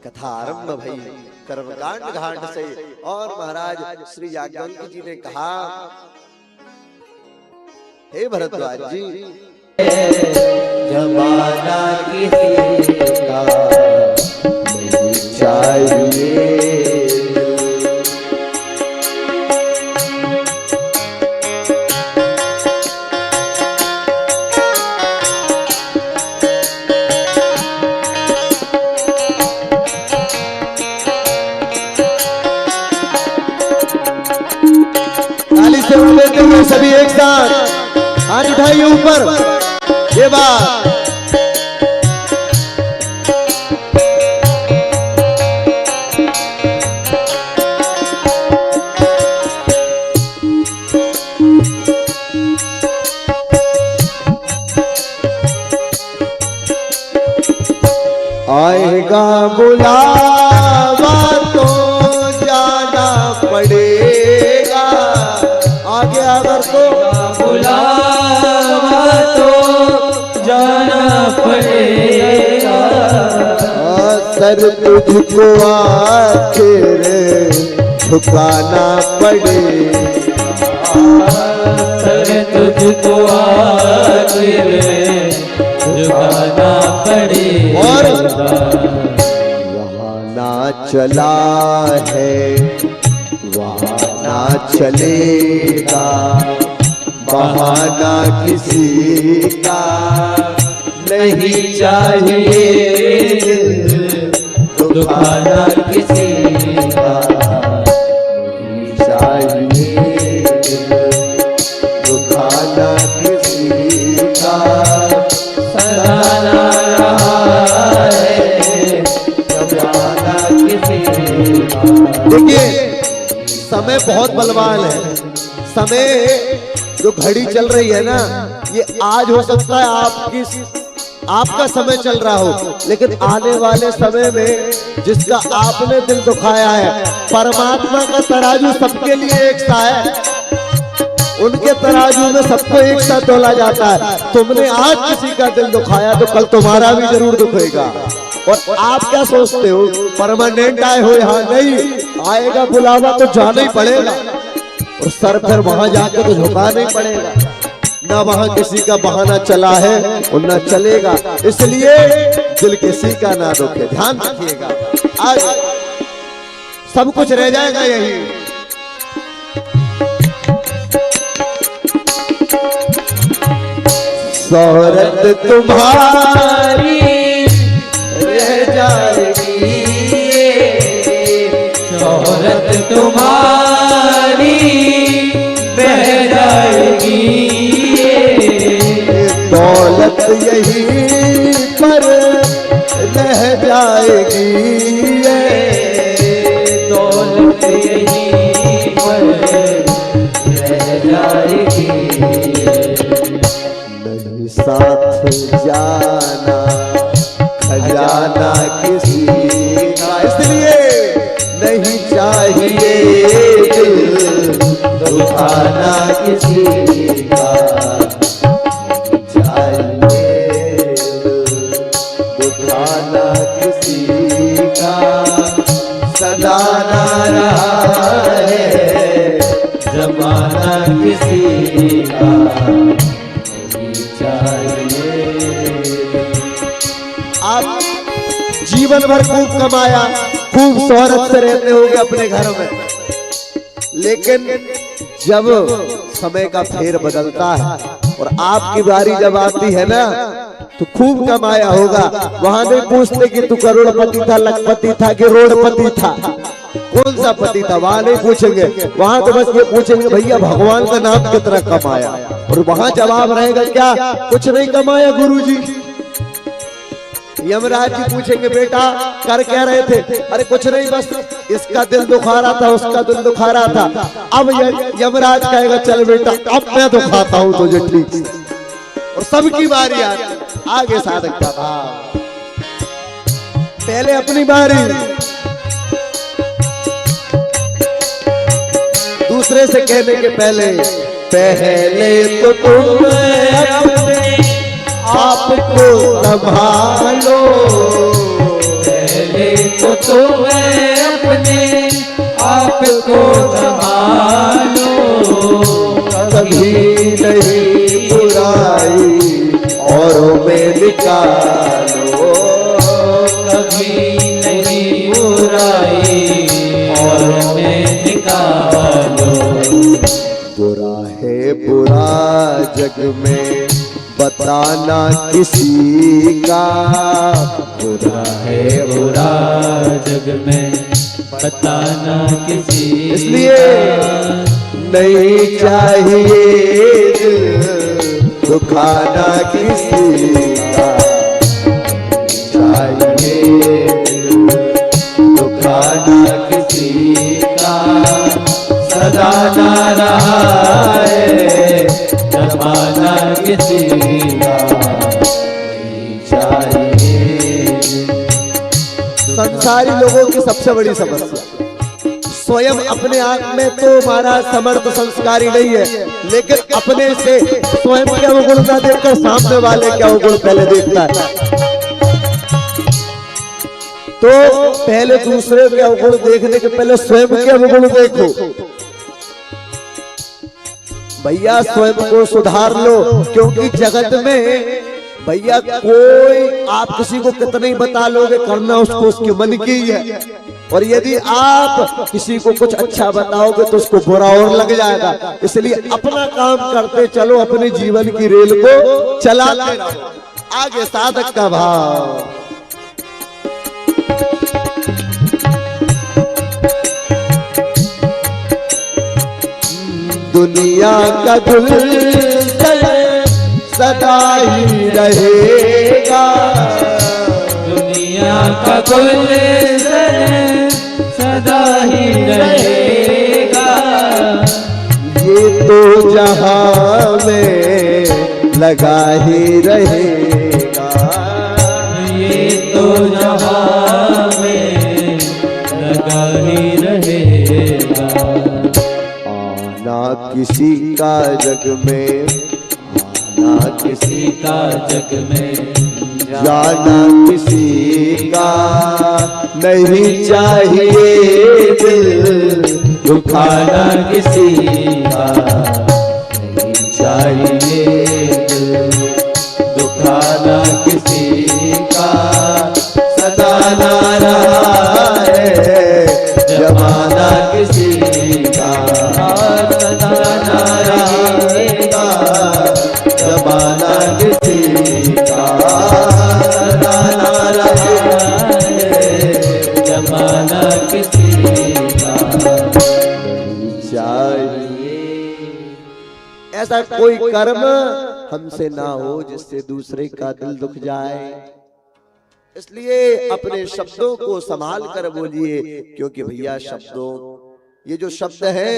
कथा आरंभ भई कर्मकांड घाट से। और महाराज श्री याज्ञवल्क्य जी ने कहा, हे भरद्वाज जी, जमाना किसी का नहीं चाहिए, ताली से लेते हुए सभी एक साथ हाथ उठाइए ऊपर। ये बात आएगा बुलावा तो जाना पड़ेगा, आगे अगर तो बुलावा तो जाना पड़ेगा, सर तुझको आखिर झुकाना पड़ेगा, सर तुझको आखिर झुकाना पड़ेगा। और वहाँ ना चला है वहाँ ना चलेगा, बहाना किसी का नहीं चाहिए, दुखाना किसी का नहीं चाहिए, दुखाना किसी का सराहना रहा है, जमाना किसी का। देखिए समय बहुत बलवान है। समय जो घड़ी चल रही है ना, ये आज हो सकता है आपका समय चल रहा हो, लेकिन आने वाले समय में जिसका आपने दिल दुखाया है, परमात्मा का तराजू सबके लिए एक सा है, उनके तराजू में सबको एक साथ तोला जाता है। तुमने आज किसी का दिल दुखाया तो कल तुम्हारा भी जरूर दुखेगा। और आप क्या सोचते हो परमानेंट आए हो यहाँ? नहीं, आएगा बुलावा तो जाना ही पड़ेगा, और सर फिर वहां जाके तो झुकाना ही पड़ेगा। ना वहां किसी का बहाना चला है और ना चलेगा, इसलिए दिल किसी का ना दुखे, ध्यान रखिएगा। आज सब कुछ रह जाएगा यही। शोहरत तुम्हारी रह जाएगी, शोहरत तुम्हारी बह जाएगी, दौलत यहीं पर रह जाएगी, दौलत यहीं पर रह जाएगी, नहीं साथ जाना खजाना किसी का, इसलिए नहीं चाहिए दिल दुखाना किसी का, नहीं चाहिए दुखाना किसी का, सदाना रहा है जमाना किसी का नहीं चाहिए। आप जीवन भर खूब कमाया, खूब शोहरत से रहते होंगे अपने घर में, लेकिन जब समय का फेर बदलता है और आपकी बारी जब आती है ना, तो खूब कमाया होगा, वहां नहीं पूछते कि तू करोड़पति था, लखपति था कि रोडपति था, कौन सा पति था, वहां नहीं पूछेंगे। वहां तो बस ये पूछेंगे भैया भगवान का नाम कितना कमाया, और वहां जवाब रहेगा क्या, कुछ नहीं कमाया गुरुजी। यमराज जी पूछेंगे बेटा कर क्या रहे थे, अरे कुछ नहीं बस इसका दिल दुखा रहा था, उसका दिल दुखा रहा था। अब यमराज कहेगा चल बेटा अब मैं दुखाता हूं तुझे ठीक से, और सबकी बारी आती, आगे साधक का भाव, पहले अपनी बारी, दूसरे से कहने के पहले तो तुम अपने आपको संभालो, पहले तो मैं अपने आप को संभालो, कभी नहीं बुराई औरों में निकालो, कभी नहीं बुराई और में निकालो। बुरा है बुरा जग में बताना किसी का, बुरा है बुरा जग में बताना किसी इसलिए नहीं चाहिए दिल दुखाना किसी का, चाहिए दुखाना किसी का, सदा ना रहा है जमाना किसी का, नहीं चाहिए। संसारी लोगों की सबसे बड़ी समस्या स्वयं अपने आप में तो हमारा समर्थ संस्कारी नहीं है, लेकिन अपने से स्वयं के अवगुण ना देखकर सामने वाले के अवगुण पहले देखता है। तो पहले दूसरे के अवगुण देखने के पहले स्वयं के अवगुण देखो भैया, स्वयं को सुधार लो, क्योंकि जगत में भैया कोई आप किसी को कितना ही बता लोगे, करना उसको उसके मन की है, और यदि आप किसी को कुछ अच्छा बताओगे तो उसको बुरा और लग जाएगा। इसलिए अपना काम करते चलो, अपने जीवन की रेल को चलाते रहो, आगे साधक का भाव। दुनिया का गुलशन सदा ही रहेगा, दुनिया का गुलशन सदा ही रहेगा, ये तो जहां में लगा ही रहेगा, ये तो जहां में लगा ही रहेगा। आना किसी का जग में, आना किसी का जग में जाना किसी का नहीं चाहिए दिल दुखाना किसी का, नहीं चाहिए दिल दुखाना किसी का, सदा ना रहा है जमाना किसी का, सदा ना रहेगा जमाना किसी का, सदा ना रहा है जमाना किसी का, चाहिए। ऐसा कोई कर्म हमसे ना हो जिससे दूसरे का दिल दुख जाए, इसलिए अपने शब्दों को संभाल कर बोलिए, क्योंकि भैया शब्दों, ये जो शब्द है